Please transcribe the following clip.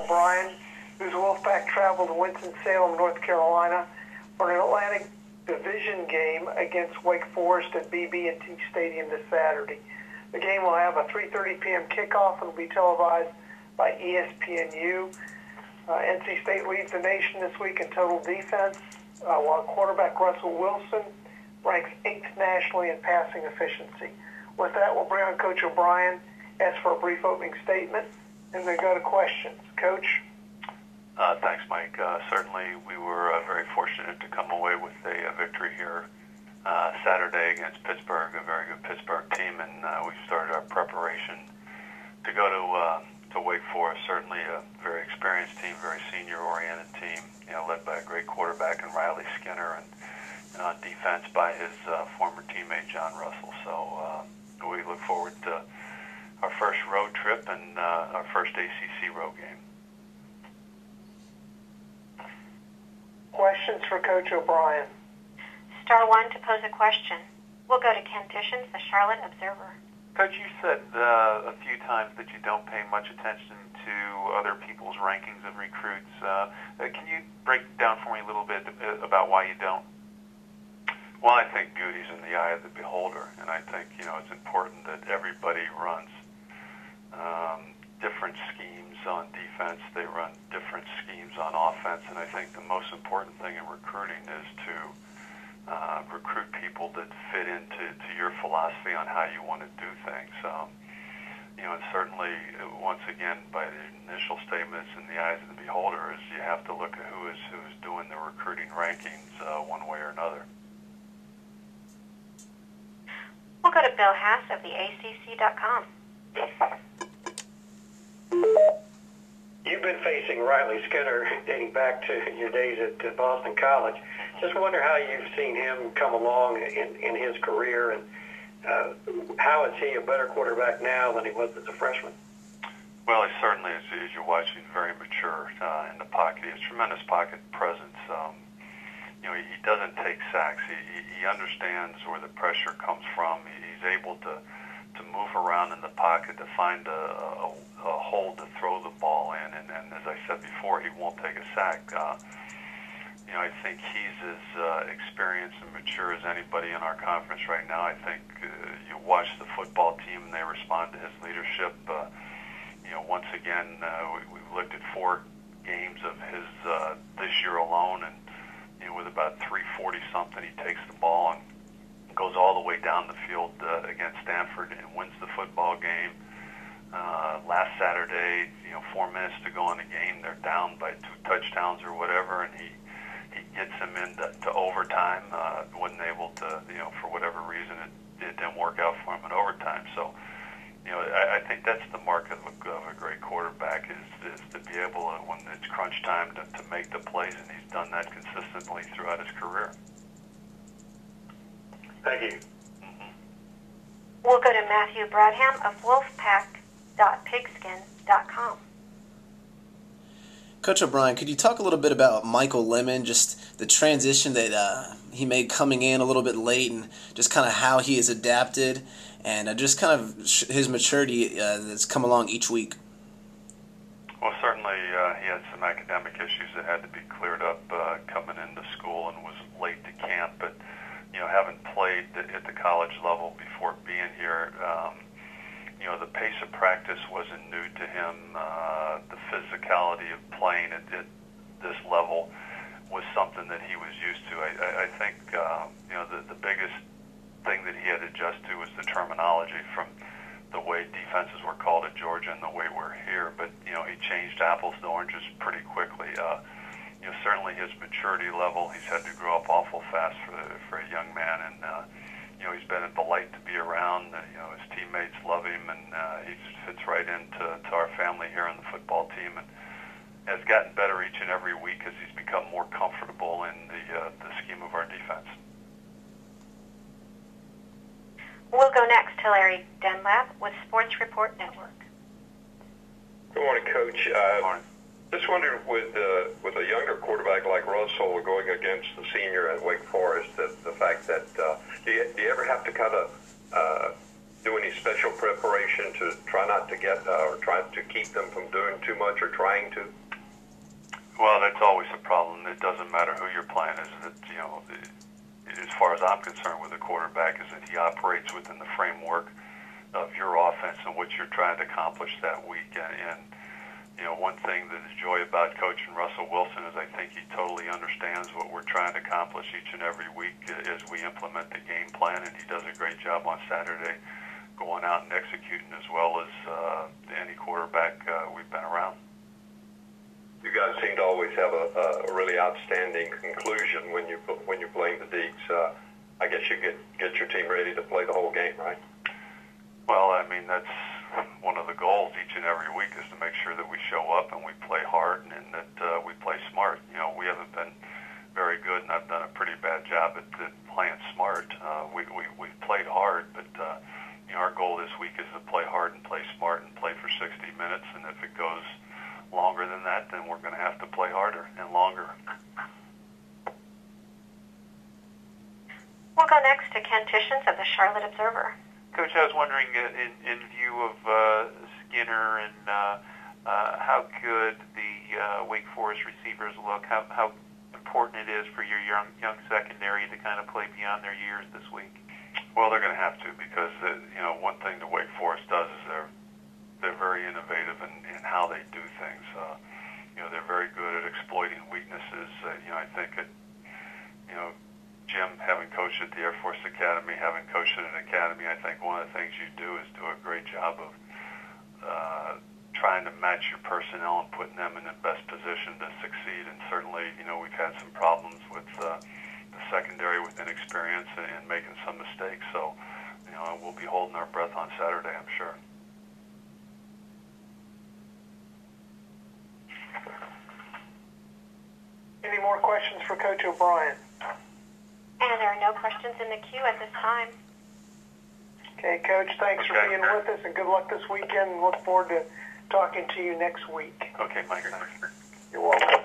O'Brien, whose Wolfpack traveled to Winston-Salem, North Carolina, for an Atlantic Division game against Wake Forest at BB&T Stadium this Saturday. The game will have a 3:30 p.m. kickoff and will be televised by ESPNU. NC State leads the nation this week in total defense, while quarterback Russell Wilson ranks 8th nationally in passing efficiency. With that, we'll bring on Coach O'Brien, ask for a brief opening statement, and then go to questions. Coach? Thanks, Mike. Certainly, we were very fortunate to come away with a victory here Saturday against Pittsburgh, a very good Pittsburgh team, and we've started our preparation to go to Wake Forest. Certainly a very experienced team, very senior-oriented team, led by a great quarterback in Riley Skinner, and on defense by his former teammate John Russell. So we look forward to our first road trip and our first ACC road game. Questions for Coach O'Brien? Star 1 to pose a question. We'll go to Ken Tishins, the Charlotte Observer. Coach, you said a few times that you don't pay much attention to other people's rankings of recruits. Can you break down for me a little bit about why you don't? Well, I think beauty's in the eye of the beholder, and I think it's important that everybody runs different schemes on defense. They run different schemes on offense, and I think the most important thing in recruiting is to recruit people that fit into your philosophy on how you want to do things. And certainly, once again, by the initial statements in the eyes of the beholder, is you have to look at who's doing the recruiting rankings one way or another. We'll go to Bill Hass of the ACC.com. You've been facing Riley Skinner dating back to your days at Boston College. Just wonder how you've seen him come along in his career, and how is he a better quarterback now than he was as a freshman? Well, he certainly is, as you're watching, very mature in the pocket. He has tremendous pocket presence. He doesn't take sacks. He understands where the pressure comes from. He's able to move around in the pocket to find a hole to throw the ball in. And as I said before, he won't take a sack. I think he's as experienced and mature as anybody in our conference right now. I think you watch the football team and they respond to his leadership. Once again, we've looked at 4 games of his this year alone, and with about 340-something, he takes the ball and goes all the way down the field against Stanford and wins the football game. Last Saturday, 4 minutes to go in the game, they're down by 2 touchdowns or whatever, and he gets them into overtime. Wasn't able to, for whatever reason, it didn't work out for him in overtime. So, I think that's the mark of a great quarterback is to be able to, when it's crunch time, to make the plays, and he's done that consistently throughout his career. Thank you. We'll go to Matthew Bradham of wolfpack.pigskin.com. Coach O'Brien, could you talk a little bit about Michael Lemon, just the transition that he made coming in a little bit late, and just kind of how he has adapted, and just kind of his maturity that's come along each week? Well, certainly he had some academic issues that had to be cleared up coming into school and was late to camp, but having played at the college level before being here, the pace of practice wasn't new to him. The physicality of playing at this level was something that he was used to. I think the biggest thing that he had to adjust to was the terminology from the way defenses were called at Georgia and the way we're here. But he changed apples to oranges pretty quickly. Certainly his maturity level, he's had to grow up awful fast for a young man, and he's been a delight to be around. His teammates love him, and he fits right into our family here on the football team, and has gotten better each and every week as he's become more comfortable in the scheme of our defense. We'll go next to Larry Dunlap with Sports Report Network. Good morning, Coach. Good morning. Just wondered, with a younger quarterback like Russell going against the senior at Wake Forest, the fact that do you ever have to kind of do any special preparation to try not to get or try to keep them from doing too much or trying to? Well, that's always a problem. It doesn't matter who you're playing. Is that as far as I'm concerned with the quarterback, is that he operates within the framework of your offense and what you're trying to accomplish that week. And one thing that is joy about coaching Russell Wilson is I think he totally understands what we're trying to accomplish each and every week as we implement the game plan, and he does a great job on Saturday going out and executing as well as any quarterback we've been around. You guys seem to always have a really outstanding conclusion when you're playing the Deacs. I guess you get your team ready to play the whole game, right? Well, I mean, that's one of the goals each and every week is to make sure that we show up and we play hard and that we play smart. We haven't been very good, and I've done a pretty bad job at playing smart. We've played hard, but our goal this week is to play hard and play smart and play for 60 minutes, and if it goes longer than that, then we're going to have to play harder and longer. We'll go next to Ken Tishens of the Charlotte Observer. Coach, I was wondering, in view of Skinner and how good the Wake Forest receivers look, how important it is for your young secondary to kind of play beyond their years this week? Well, they're going to have to because one thing the Wake Forest does is they're very innovative in how they do things. They're very good at exploiting weaknesses. I think that Jim, having coached at the Air Force Academy, having coached at an academy, I think one of the things you do is do a great job of trying to match your personnel and putting them in the best position to succeed. And certainly, we've had some problems with the secondary with inexperience and making some mistakes. So, we'll be holding our breath on Saturday, I'm sure. Any more questions for Coach O'Brien? And there are no questions in the queue at this time. Okay, Coach, thanks for being with us, and good luck this weekend. Look forward to talking to you next week. Okay, Mike. You're welcome.